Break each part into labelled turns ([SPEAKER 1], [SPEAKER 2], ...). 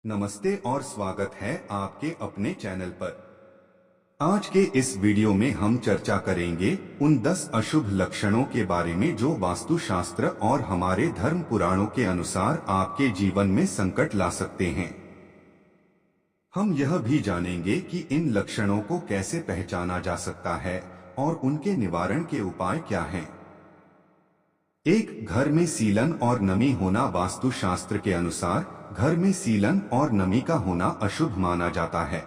[SPEAKER 1] नमस्ते और स्वागत है आपके अपने चैनल पर। आज के इस वीडियो में हम चर्चा करेंगे उन 10 अशुभ लक्षणों के बारे में जो वास्तुशास्त्र और हमारे धर्म पुराणों के अनुसार आपके जीवन में संकट ला सकते हैं। हम यह भी जानेंगे कि इन लक्षणों को कैसे पहचाना जा सकता है और उनके निवारण के उपाय क्या हैं। एक, घर में सीलन और नमी होना। वास्तुशास्त्र के अनुसार घर में सीलन और नमी का होना अशुभ माना जाता है।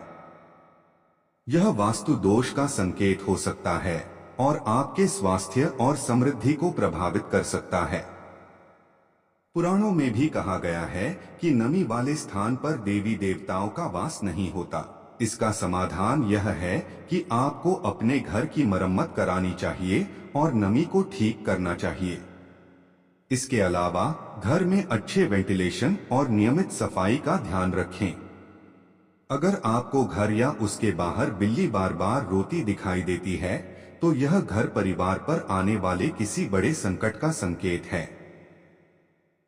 [SPEAKER 1] यह वास्तु दोष का संकेत हो सकता है और आपके स्वास्थ्य और समृद्धि को प्रभावित कर सकता है। पुराणों में भी कहा गया है कि नमी वाले स्थान पर देवी देवताओं का वास नहीं होता। इसका समाधान यह है कि आपको अपने घर की मरम्मत करानी चाहिए और नमी को ठीक करना चाहिए। इसके अलावा घर में अच्छे वेंटिलेशन और नियमित सफाई का ध्यान रखें। अगर आपको घर या उसके बाहर बिल्ली बार बार रोती दिखाई देती है, तो यह घर परिवार पर आने वाले किसी बड़े संकट का संकेत है।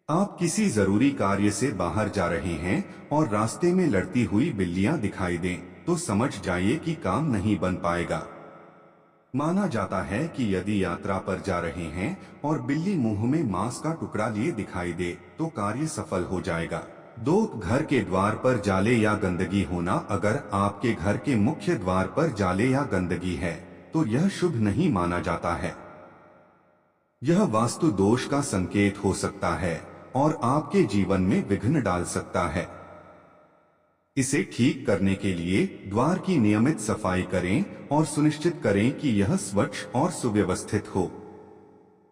[SPEAKER 1] आप किसी जरूरी कार्य से बाहर जा रहे हैं और रास्ते में लड़ती हुई बिल्लियां दिखाई दें, तो समझ जाइए कि काम नहीं बन पाएगा। माना जाता है कि यदि यात्रा पर जा रहे हैं और बिल्ली मुंह में मांस का टुकड़ा लिए दिखाई दे, तो कार्य सफल हो जाएगा। 2, घर के द्वार पर जाले या गंदगी होना। अगर आपके घर के मुख्य द्वार पर जाले या गंदगी है, तो यह शुभ नहीं माना जाता है। यह वास्तु दोष का संकेत हो सकता है और आपके जीवन में विघ्न डाल सकता है। इसे ठीक करने के लिए द्वार की नियमित सफाई करें और सुनिश्चित करें कि यह स्वच्छ और सुव्यवस्थित हो।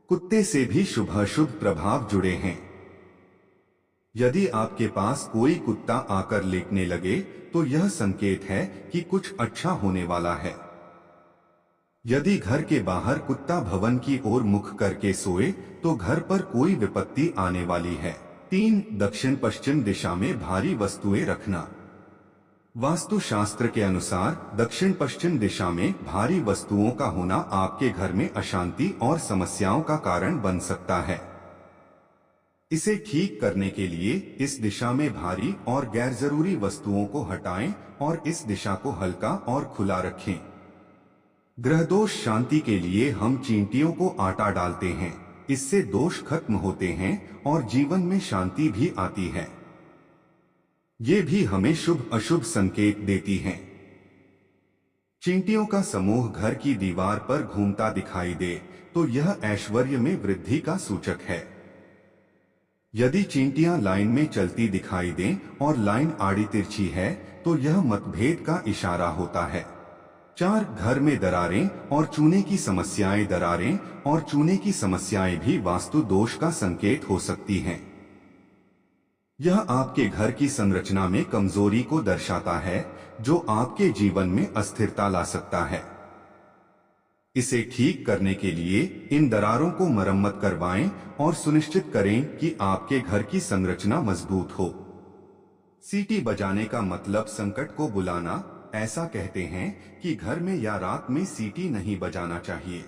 [SPEAKER 1] कुत्ते से भी शुभ प्रभाव जुड़े हैं। यदि आपके पास कोई कुत्ता आकर लेटने लगे, तो यह संकेत है कि कुछ अच्छा होने वाला है। यदि घर के बाहर कुत्ता भवन की ओर मुख करके सोए, तो घर पर कोई विपत्ति आने वाली है। 3, दक्षिण पश्चिम दिशा में भारी वस्तुएं रखना। वास्तुशास्त्र के अनुसार दक्षिण पश्चिम दिशा में भारी वस्तुओं का होना आपके घर में अशांति और समस्याओं का कारण बन सकता है। इसे ठीक करने के लिए इस दिशा में भारी और गैर जरूरी वस्तुओं को हटाएं और इस दिशा को हल्का और खुला रखें। ग्रह दोष शांति के लिए हम चींटियों को आटा डालते हैं। इससे दोष खत्म होते हैं और जीवन में शांति भी आती है। ये भी हमें शुभ अशुभ संकेत देती हैं। चींटियों का समूह घर की दीवार पर घूमता दिखाई दे, तो यह ऐश्वर्य में वृद्धि का सूचक है। यदि चींटियां लाइन में चलती दिखाई दें और लाइन आड़ी तिरछी है, तो यह मतभेद का इशारा होता है। 4, घर में दरारें और चूने की समस्याएं। दरारें और चूने की समस्याएं भी वास्तु दोष का संकेत हो सकती हैं। यह आपके घर की संरचना में कमजोरी को दर्शाता है, जो आपके जीवन में अस्थिरता ला सकता है। इसे ठीक करने के लिए इन दरारों को मरम्मत करवाएं और सुनिश्चित करें कि आपके घर की संरचना मजबूत हो। सीटी बजाने का मतलब संकट को बुलाना। ऐसा कहते हैं कि घर में या रात में सीटी नहीं बजाना चाहिए।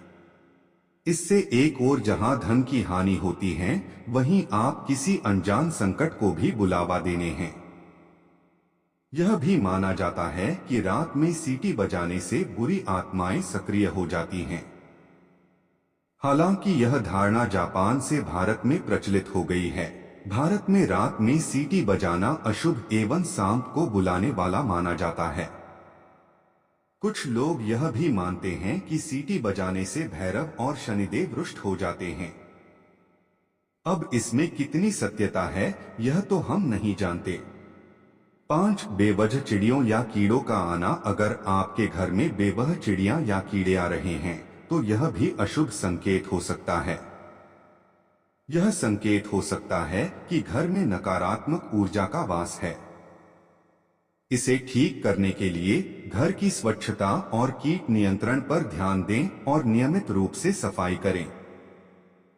[SPEAKER 1] इससे एक ओर जहां धन की हानि होती है, वहीं आप किसी अनजान संकट को भी बुलावा देने हैं। यह भी माना जाता है कि रात में सीटी बजाने से बुरी आत्माएं सक्रिय हो जाती हैं। हालांकि यह धारणा जापान से भारत में प्रचलित हो गई है। भारत में रात में सीटी बजाना अशुभ एवं सांप को बुलाने वाला माना जाता है। कुछ लोग यह भी मानते हैं कि सीटी बजाने से भैरव और शनिदेव रुष्ट हो जाते हैं। अब इसमें कितनी सत्यता है, यह तो हम नहीं जानते। 5, बेवजह चिड़ियों या कीड़ों का आना। अगर आपके घर में बेवजह चिड़ियां या कीड़े आ रहे हैं, तो यह भी अशुभ संकेत हो सकता है। यह संकेत हो सकता है कि घर में नकारात्मक ऊर्जा का वास है। इसे ठीक करने के लिए घर की स्वच्छता और कीट नियंत्रण पर ध्यान दें और नियमित रूप से सफाई करें।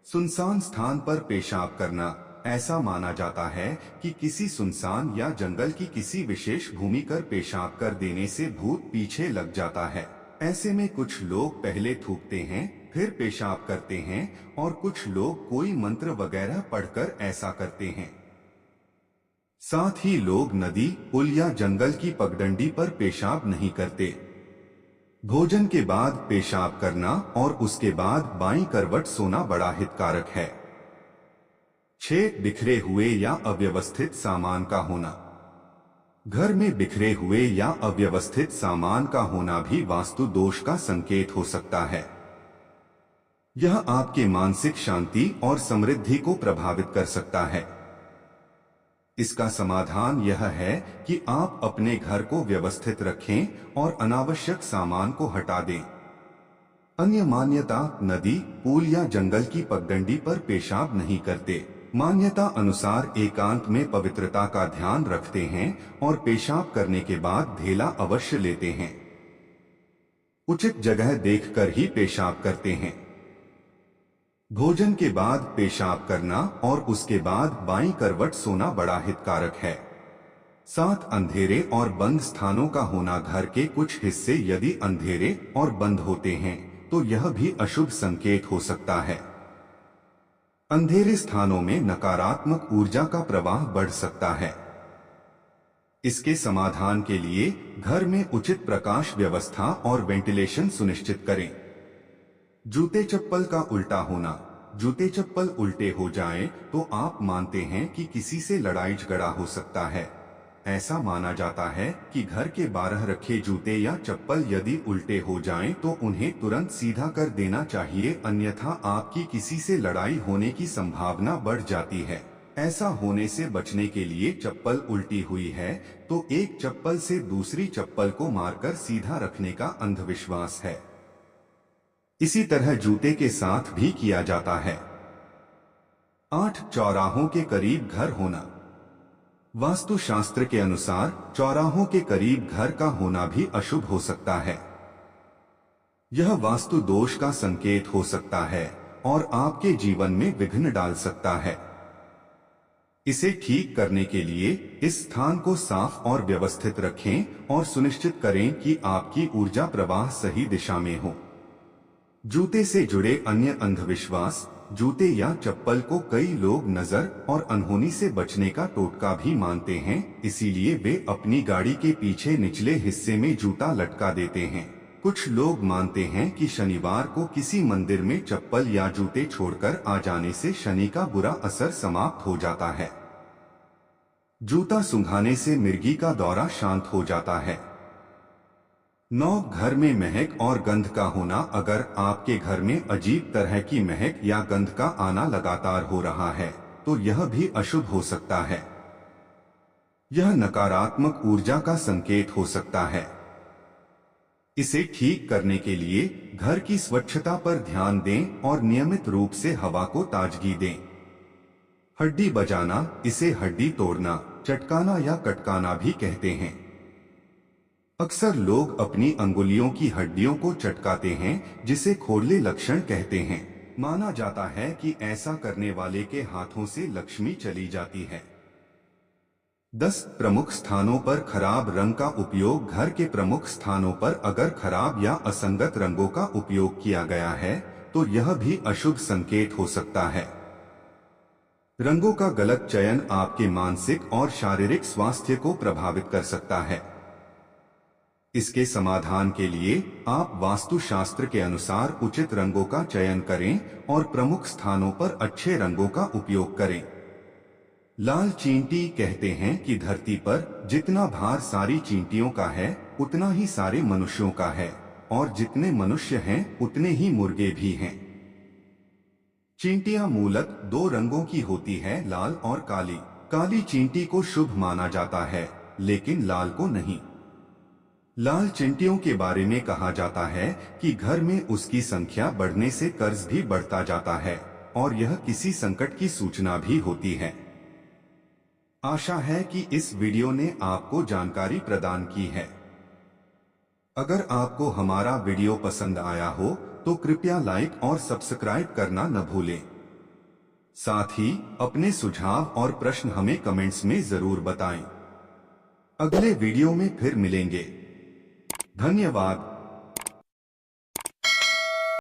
[SPEAKER 1] सुनसान स्थान पर पेशाब करना। ऐसा माना जाता है कि किसी सुनसान या जंगल की किसी विशेष भूमि पर पेशाब कर देने से भूत पीछे लग जाता है। ऐसे में कुछ लोग पहले थूकते हैं, फिर पेशाब करते हैं और कुछ लोग कोई मंत्र वगैरह पढ़कर ऐसा करते हैं। साथ ही लोग नदी, पुल या जंगल की पगडंडी पर पेशाब नहीं करते। भोजन के बाद पेशाब करना और उसके बाद बाईं करवट सोना बड़ा हितकारक है। 6. बिखरे हुए या अव्यवस्थित सामान का होना। घर में बिखरे हुए या अव्यवस्थित सामान का होना भी वास्तु दोष का संकेत हो सकता है। यह आपके मानसिक शांति और समृद्धि को प्रभावित कर सकता है। इसका समाधान यह है कि आप अपने घर को व्यवस्थित रखें और अनावश्यक सामान को हटा दें। अन्य मान्यता, नदी, पुल या जंगल की पगडंडी पर पेशाब नहीं करते। मान्यता अनुसार एकांत में पवित्रता का ध्यान रखते हैं और पेशाब करने के बाद धेला अवश्य लेते हैं। उचित जगह देखकर ही पेशाब करते हैं। भोजन के बाद पेशाब करना और उसके बाद बाईं करवट सोना बड़ा हितकारक है। 7. अंधेरे और बंद स्थानों का होना। घर के कुछ हिस्से यदि अंधेरे और बंद होते हैं तो यह भी अशुभ संकेत हो सकता है। अंधेरे स्थानों में नकारात्मक ऊर्जा का प्रवाह बढ़ सकता है। इसके समाधान के लिए घर में उचित प्रकाश व्यवस्था और वेंटिलेशन सुनिश्चित करें। जूते चप्पल का उल्टा होना। जूते चप्पल उल्टे हो जाएं तो आप मानते हैं कि किसी से लड़ाई झगड़ा हो सकता है। ऐसा माना जाता है कि घर के बाहर रखे जूते या चप्पल यदि उल्टे हो जाएं तो उन्हें तुरंत सीधा कर देना चाहिए, अन्यथा आपकी किसी से लड़ाई होने की संभावना बढ़ जाती है। ऐसा होने से बचने के लिए चप्पल उल्टी हुई है तो एक चप्पल से दूसरी चप्पल को मारकर सीधा रखने का अंधविश्वास है। इसी तरह जूते के साथ भी किया जाता है। 8. चौराहों के करीब घर होना। वास्तु शास्त्र के अनुसार चौराहों के करीब घर का होना भी अशुभ हो सकता है। यह वास्तु दोष का संकेत हो सकता है और आपके जीवन में विघ्न डाल सकता है। इसे ठीक करने के लिए इस स्थान को साफ और व्यवस्थित रखें और सुनिश्चित करें कि आपकी ऊर्जा प्रवाह सही दिशा में हो। जूते से जुड़े अन्य अंधविश्वास। जूते या चप्पल को कई लोग नजर और अनहोनी से बचने का टोटका भी मानते हैं, इसीलिए वे अपनी गाड़ी के पीछे निचले हिस्से में जूता लटका देते हैं। कुछ लोग मानते हैं कि शनिवार को किसी मंदिर में चप्पल या जूते छोड़कर आ जाने से शनि का बुरा असर समाप्त हो जाता है। जूता सूंघाने से मिर्गी का दौरा शांत हो जाता है। 9. घर में महक और गंध का होना। अगर आपके घर में अजीब तरह की महक या गंध का आना लगातार हो रहा है तो यह भी अशुभ हो सकता है। यह नकारात्मक ऊर्जा का संकेत हो सकता है। इसे ठीक करने के लिए घर की स्वच्छता पर ध्यान दें और नियमित रूप से हवा को ताजगी दें। हड्डी बजाना, इसे हड्डी तोड़ना, चटकाना या कटकाना भी कहते हैं। अक्सर लोग अपनी अंगुलियों की हड्डियों को चटकाते हैं, जिसे खोड़ले लक्षण कहते हैं। माना जाता है कि ऐसा करने वाले के हाथों से लक्ष्मी चली जाती है। 10. प्रमुख स्थानों पर खराब रंग का उपयोग। घर के प्रमुख स्थानों पर अगर खराब या असंगत रंगों का उपयोग किया गया है तो यह भी अशुभ संकेत हो सकता है। रंगों का गलत चयन आपके मानसिक और शारीरिक स्वास्थ्य को प्रभावित कर सकता है। इसके समाधान के लिए आप वास्तु शास्त्र के अनुसार उचित रंगों का चयन करें और प्रमुख स्थानों पर अच्छे रंगों का उपयोग करें। लाल चींटी कहते हैं कि धरती पर जितना भार सारी चींटियों का है उतना ही सारे मनुष्यों का है, और जितने मनुष्य हैं उतने ही मुर्गे भी हैं। चींटियां मूलतः 2 रंगों की होती है, लाल और काली। काली चींटी को शुभ माना जाता है लेकिन लाल को नहीं। लाल चींटियों के बारे में कहा जाता है कि घर में उसकी संख्या बढ़ने से कर्ज भी बढ़ता जाता है और यह किसी संकट की सूचना भी होती है। आशा है कि इस वीडियो ने आपको जानकारी प्रदान की है। अगर आपको हमारा वीडियो पसंद आया हो तो कृपया लाइक और सब्सक्राइब करना न भूलें। साथ ही अपने सुझाव और प्रश्न हमें कमेंट्स में जरूर बताएं। अगले वीडियो में फिर मिलेंगे। धन्यवाद।